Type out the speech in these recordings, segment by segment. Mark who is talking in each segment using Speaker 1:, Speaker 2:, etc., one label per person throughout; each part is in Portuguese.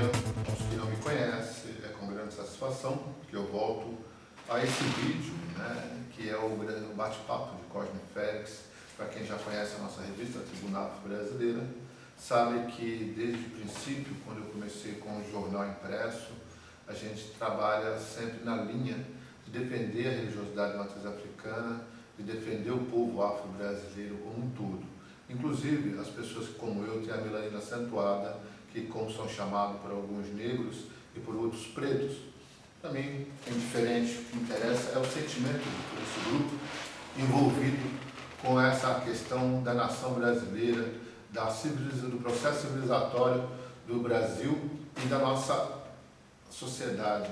Speaker 1: dia, aos que não me conhecem, é com grande satisfação que eu volto a esse vídeo, que é o bate-papo de Cosme Félix. Para quem já conhece a nossa revista, a Tribuna Afro Brasileira, sabe que desde o princípio, quando eu comecei com o jornal impresso, a gente trabalha sempre na linha de defender a religiosidade matriz africana, de defender o povo afro-brasileiro como um todo. Inclusive, as pessoas como eu têm a melanina acentuada, que como são chamados por alguns negros e por outros pretos, para mim é indiferente. O que interessa é o sentimento desse grupo envolvido com essa questão da nação brasileira, do processo civilizatório do Brasil e da nossa sociedade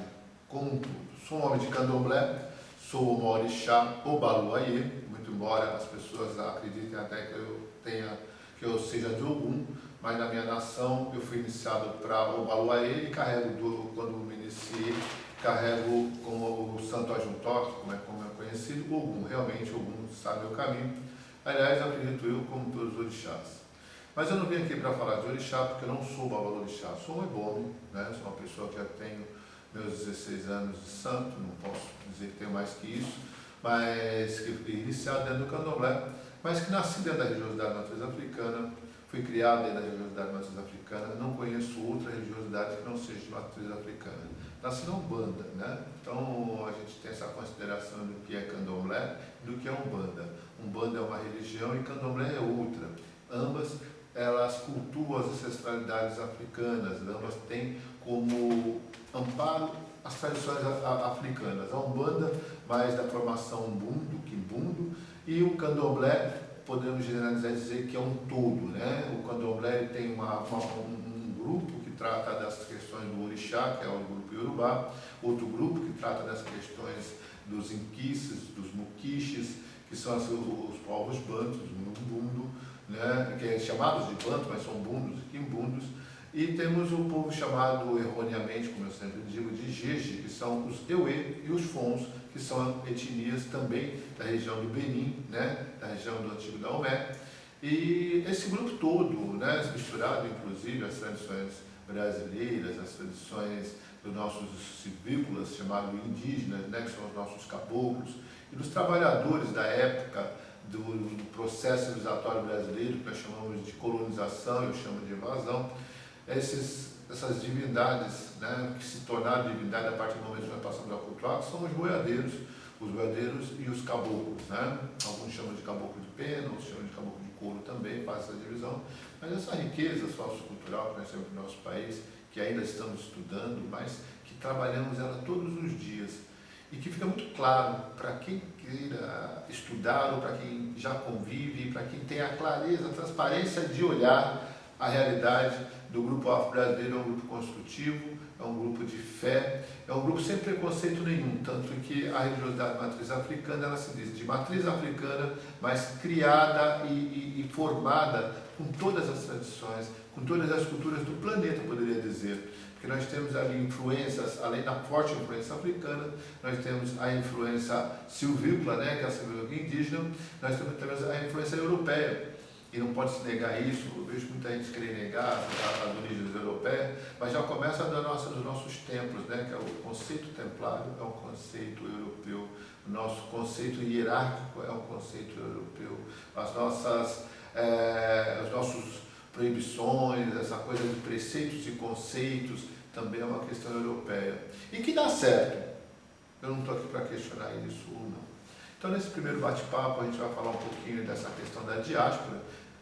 Speaker 1: como um todo. Sou um homem de candomblé, sou o orixá Obaluayê, muito embora as pessoas acreditem até que eu seja de Ogum, mas na minha nação eu fui iniciado para Obaluayê e quando me iniciei, carrego como o Santo Ajuntó, como é conhecido, Ogum. Realmente Ogum sabe meu caminho. Aliás, acredito eu como todos os orixás. Mas eu não vim aqui para falar de orixá, porque eu não sou babalorixá, sou um ebome, sou uma pessoa que já tenho meus 16 anos de santo, não posso dizer que tenho mais que isso, mas que fui iniciado dentro do candomblé, mas que nasci dentro da religiosidade matriz africana, fui criado dentro da religiosidade matriz africana, não conheço outra religiosidade que não seja de matriz africana. Nasci na Umbanda, Então a gente tem essa consideração do que é candomblé e do que é Umbanda. Umbanda é uma religião e candomblé é outra. Ambas elas cultuam as ancestralidades africanas, ambas têm como amparo as tradições africanas. A Umbanda, mais da formação Umbundo, Quimbundo, e o Candomblé, podemos generalizar e dizer que é um todo, O Candomblé tem um grupo que trata das questões do orixá, que é o grupo Yorubá, outro grupo que trata das questões dos inquices, dos muquiches, que são os povos bantos, o Umbundo, que é chamados de banto, mas são bundos e quimbundos, e temos o povo chamado erroneamente, como eu sempre digo, de Jeje, que são os Euê e os Fons, que são etnias também da região do Benin, da região do antigo Daomé. E esse grupo todo, misturado inclusive as tradições brasileiras, as tradições dos nossos civícolas, chamados indígenas, que são os nossos caboclos, e dos trabalhadores da época do processo civilizatório brasileiro, que nós chamamos de colonização, eu chamo de invasão. Essas divindades, que se tornaram divindade a partir do momento que nós passamos a cultuar, são os boiadeiros e os caboclos. Alguns chamam de caboclo de pena, outros chamam de caboclo de couro também, faz essa divisão. Mas essa riqueza sociocultural que nós temos no nosso país, que ainda estamos estudando, mas que trabalhamos ela todos os dias, e que fica muito claro para quem queira estudar ou para quem já convive, para quem tem a clareza, a transparência de olhar a realidade do grupo afro-brasileiro. É um grupo construtivo, é um grupo de fé, é um grupo sem preconceito nenhum, tanto que a religiosidade matriz africana, ela se diz de matriz africana, mas criada e formada com todas as tradições, com todas as culturas do planeta, poderia dizer. Porque nós temos ali influências, além da forte influência africana, nós temos a influência silvícola, que é a silvícola indígena, nós temos a influência europeia. E não pode se negar isso, eu vejo muita gente querer negar as origens europeias, mas já começa dos nossos templos, que é o conceito templário, é um conceito europeu, o nosso conceito hierárquico é um conceito europeu, as nossas proibições, essa coisa de preceitos e conceitos, também é uma questão europeia. E que dá certo. Eu não estou aqui para questionar isso ou não. Então, nesse primeiro bate-papo, a gente vai falar um pouquinho dessa questão da diáspora,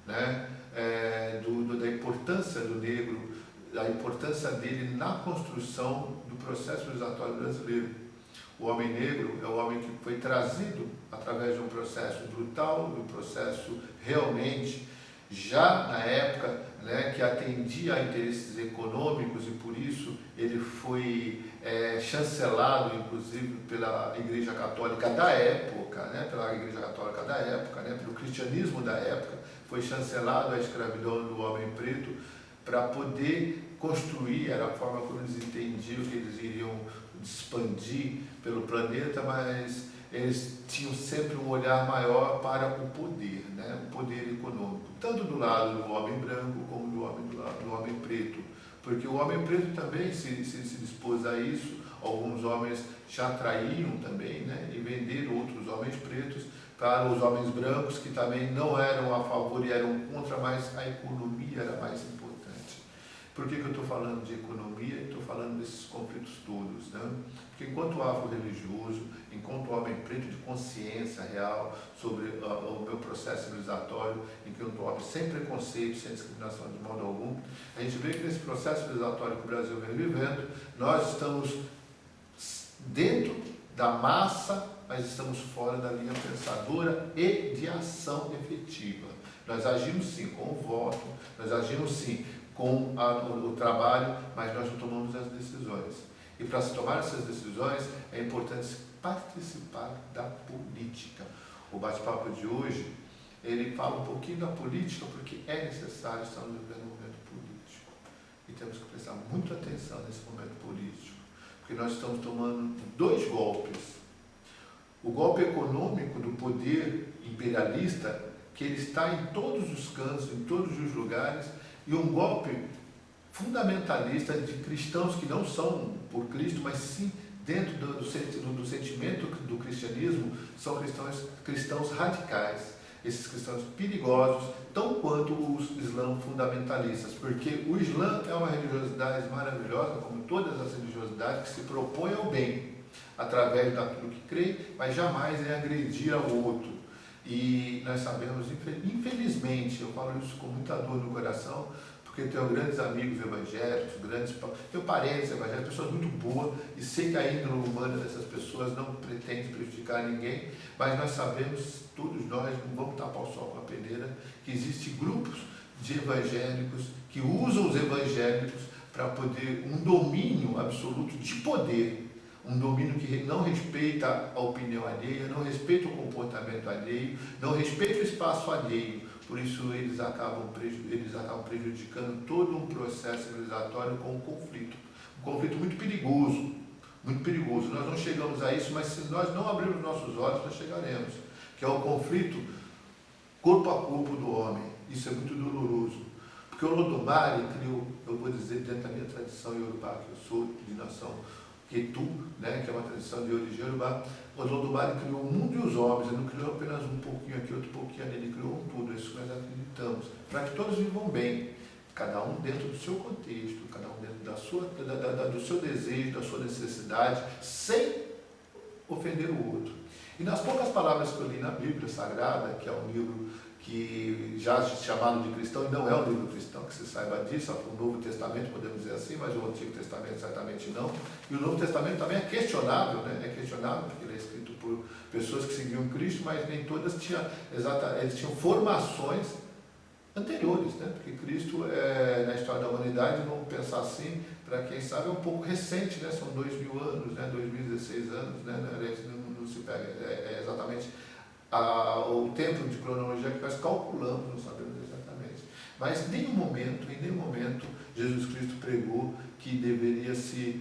Speaker 1: da importância do negro, da importância dele na construção do processo civilizatório brasileiro. O homem negro é o homem que foi trazido através de um processo brutal, de um processo realmente já na época, que atendia a interesses econômicos, e por isso ele foi chancelado, inclusive, pela Igreja Católica da época, pelo cristianismo da época, foi chancelado a escravidão do homem preto para poder construir, era a forma como eles entendiam que eles iriam expandir pelo planeta, mas eles tinham sempre um olhar maior para o poder, o poder econômico, tanto do lado do homem branco como do homem preto, porque o homem preto também se dispôs a isso. Alguns homens já traíam também, né, e venderam outros homens pretos para os homens brancos, que também não eram a favor e eram contra, mas a economia era mais importante. Por que eu estou falando de economia? Estou falando desses conflitos todos, né? Porque enquanto afro-religioso, enquanto homem preto de consciência real sobre o meu processo civilizatório, enquanto homem sem preconceito, sem discriminação de modo algum, a gente vê que nesse processo civilizatório que o Brasil vem vivendo, nós estamos dentro da massa, mas estamos fora da linha pensadora e de ação efetiva. Nós agimos sim com o voto, nós agimos sim com o trabalho, mas nós não tomamos as decisões. E para se tomar essas decisões, é importante participar da política. O bate-papo de hoje, ele fala um pouquinho da política, porque é necessário, estamos vivendo um momento político. E temos que prestar muita atenção nesse momento político, porque nós estamos tomando 2 golpes. O golpe econômico do poder imperialista, que ele está em todos os cantos, em todos os lugares, e um golpe fundamentalista de cristãos que não são por Cristo, mas sim dentro do sentimento do cristianismo, são cristãos radicais, esses cristãos perigosos, tão quanto os islãs fundamentalistas, porque o Islã é uma religiosidade maravilhosa, como todas as religiosidades, que se propõe ao bem, através daquilo que crê, mas jamais é agredir ao outro. E nós sabemos, infelizmente, eu falo isso com muita dor no coração, porque eu tenho grandes amigos evangélicos, tenho parentes evangélicos, pessoas muito boas, e sei que a índole humana dessas pessoas não pretende prejudicar ninguém, mas nós sabemos, todos nós, não vamos tapar o sol com a peneira, que existem grupos de evangélicos que usam os evangélicos para poder um domínio absoluto de poder, um domínio que não respeita a opinião alheia, não respeita o comportamento alheio, não respeita o espaço alheio. Por isso eles acabam prejudicando todo um processo civilizatório com um conflito muito perigoso, muito perigoso. Nós não chegamos a isso, mas se nós não abrirmos nossos olhos, nós chegaremos, que é o conflito corpo a corpo do homem. Isso é muito doloroso, porque o Olodumare criou, eu vou dizer dentro da minha tradição iorubá, que eu sou de nação Ketu, né, que é uma tradição de origem iorubá, o Olodumare criou o mundo e os homens, ele não criou apenas um pouquinho aqui, outro pouquinho ali, ele criou um tudo, isso nós acreditamos, para que todos vivam bem, cada um dentro do seu contexto, cada um dentro do seu desejo, da sua necessidade, sem ofender o outro. E nas poucas palavras que eu li na Bíblia Sagrada, que é um livro que já chamado de cristão, e não é um livro cristão, que se saiba disso, o Novo Testamento, podemos dizer assim, mas o Antigo Testamento certamente não. E o Novo Testamento também é questionável, né? É questionável, porque ele é escrito por pessoas que seguiam Cristo, mas nem todas eles tinham formações anteriores, né? Porque Cristo, na história da humanidade, vamos pensar assim, para quem sabe, é um pouco recente, né? São 2000 anos, né? 2016 anos, né? Não se pega, exatamente o tempo de cronologia que nós calculamos, não sabemos exatamente. Mas em nenhum momento, Jesus Cristo pregou que deveria se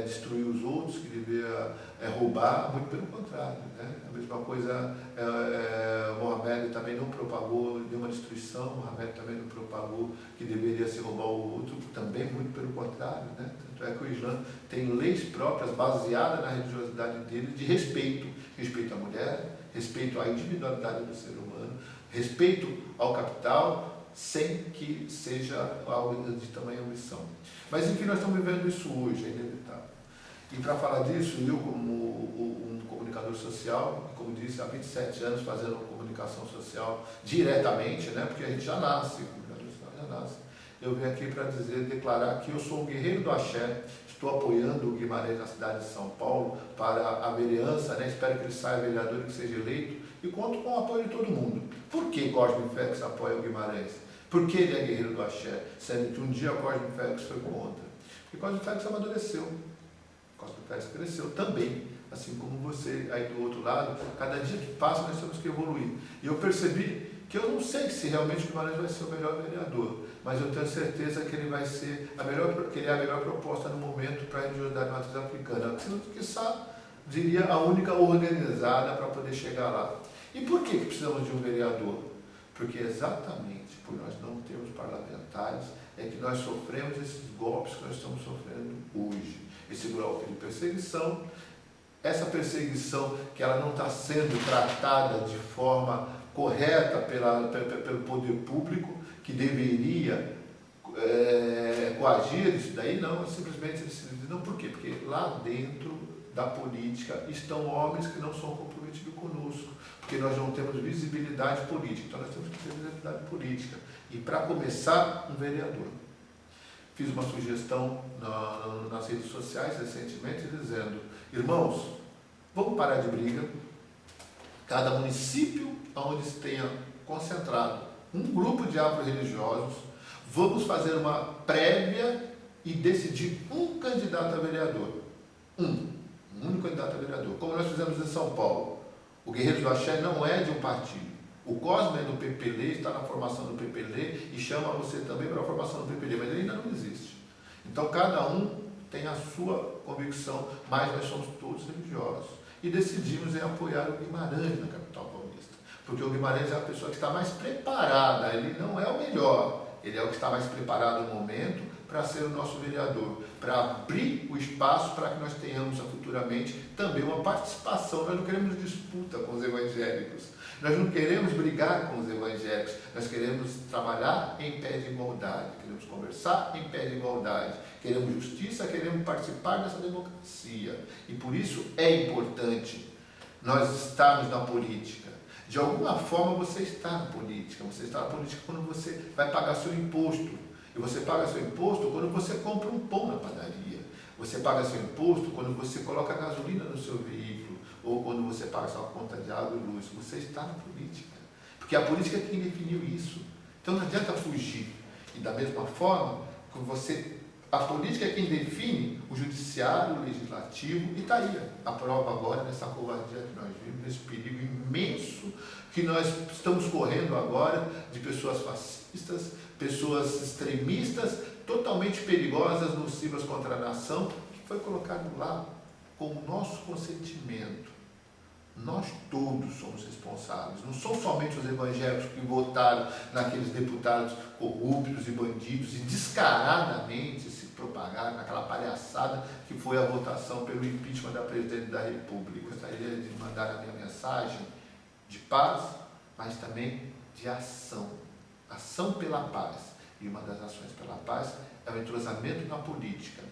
Speaker 1: destruir os outros, que deveria roubar, muito pelo contrário, né? A mesma coisa, Mohamed também não propagou nenhuma destruição, Mohamed também não propagou que deveria se roubar o outro, também muito pelo contrário, né? Tanto é que o Islã tem leis próprias baseadas na religiosidade dele de respeito à mulher, respeito à individualidade do ser humano, respeito ao capital, sem que seja algo de tamanha omissão. Mas enfim, nós estamos vivendo isso hoje, é inevitável. E para falar disso, eu como um comunicador social, como disse, há 27 anos fazendo comunicação social diretamente, né, porque a gente já nasce, comunicador social já nasce, eu vim aqui para declarar que eu sou um guerreiro do axé, estou apoiando o Guimarães na cidade de São Paulo para a vereança, né? Espero que ele saia vereador e que seja eleito, e conto com o apoio de todo mundo. Por que Cosme Félix apoia o Guimarães? Por que ele é guerreiro do axé, sendo que um dia Cosme Félix foi contra? Porque Cosme Félix amadureceu, Cosme Félix cresceu também, assim como você aí do outro lado. Cada dia que passa nós temos que evoluir. E eu percebi que eu não sei se realmente o Guimarães vai ser o melhor vereador, mas eu tenho certeza que ele vai ser que ele é a melhor proposta no momento para a religiosidade matriz africana, quiçá, diria, a única organizada para poder chegar lá. E por que precisamos de um vereador? Porque exatamente por nós não termos parlamentares, é que nós sofremos esses golpes que nós estamos sofrendo hoje. Esse golpe de perseguição, essa perseguição que ela não está sendo tratada de forma correta pelo poder público, que deveria coagir isso daí, não, simplesmente não. Por quê? Porque lá dentro da política estão homens que não são comprometidos conosco, porque nós não temos visibilidade política, então nós temos que ter visibilidade política. E para começar, um vereador. Fiz uma sugestão nas redes sociais recentemente dizendo: irmãos, vamos parar de briga. Cada município onde se tenha concentrado um grupo de afro-religiosos, vamos fazer uma prévia e decidir um candidato a vereador. Um único candidato a vereador. Como nós fizemos em São Paulo. O Guerreiros do Axé não é de um partido. O Cosme é do PPL, está na formação do PPL e chama você também para a formação do PPL, mas ele ainda não existe. Então cada um tem a sua convicção, mas nós somos todos religiosos. E decidimos em apoiar o Guimarães na capital paulista. Porque o Guimarães é a pessoa que está mais preparada, ele não é o melhor, ele é o que está mais preparado no momento para ser o nosso vereador, para abrir o espaço para que nós tenhamos futuramente também uma participação. Nós não queremos disputa com os evangélicos, nós não queremos brigar com os evangélicos, nós queremos trabalhar em pé de igualdade, queremos conversar em pé de igualdade, queremos justiça, queremos participar dessa democracia. E por isso é importante nós estarmos na política. De alguma forma você está na política. Você está na política quando você vai pagar seu imposto. E você paga seu imposto quando você compra um pão na padaria. Você paga seu imposto quando você coloca gasolina no seu veículo. Ou quando você paga sua conta de água e luz. Você está na política. Porque a política é quem definiu isso. Então não adianta fugir. E da mesma forma, a política é quem define o judiciário, o legislativo, e está aí a prova agora nessa covardia que nós vimos, nesse perigo imenso que nós estamos correndo agora de pessoas fascistas, pessoas extremistas, totalmente perigosas, nocivas contra a nação, que foi colocado lá com o nosso consentimento. Nós todos somos responsáveis, não são somente os evangélicos que votaram naqueles deputados corruptos e bandidos e descaradamente se propagaram naquela palhaçada que foi a votação pelo impeachment da presidente da República. Eu gostaria de mandar a minha mensagem de paz, mas também de ação. Ação pela paz. E uma das ações pela paz é o entrosamento na política.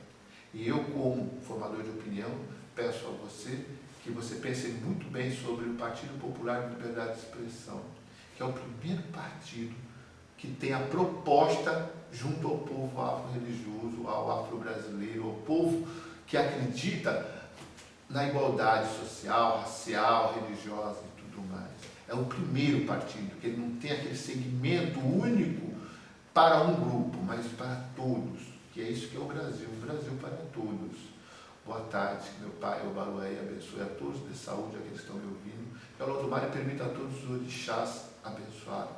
Speaker 1: E eu, como formador de opinião, peço a você que você pense muito bem sobre o Partido Popular de Liberdade de Expressão, que é o primeiro partido que tem a proposta junto ao povo afro-religioso, ao afro-brasileiro, ao povo que acredita na igualdade social, racial, religiosa e tudo mais. É o primeiro partido, que ele não tem aquele segmento único para um grupo, mas para todos, que é isso que é o Brasil para todos. Boa tarde, que meu Pai, o Balué, abençoe a todos, dê saúde a quem estão me ouvindo, que ao longo do mar permita a todos os orixás abençoar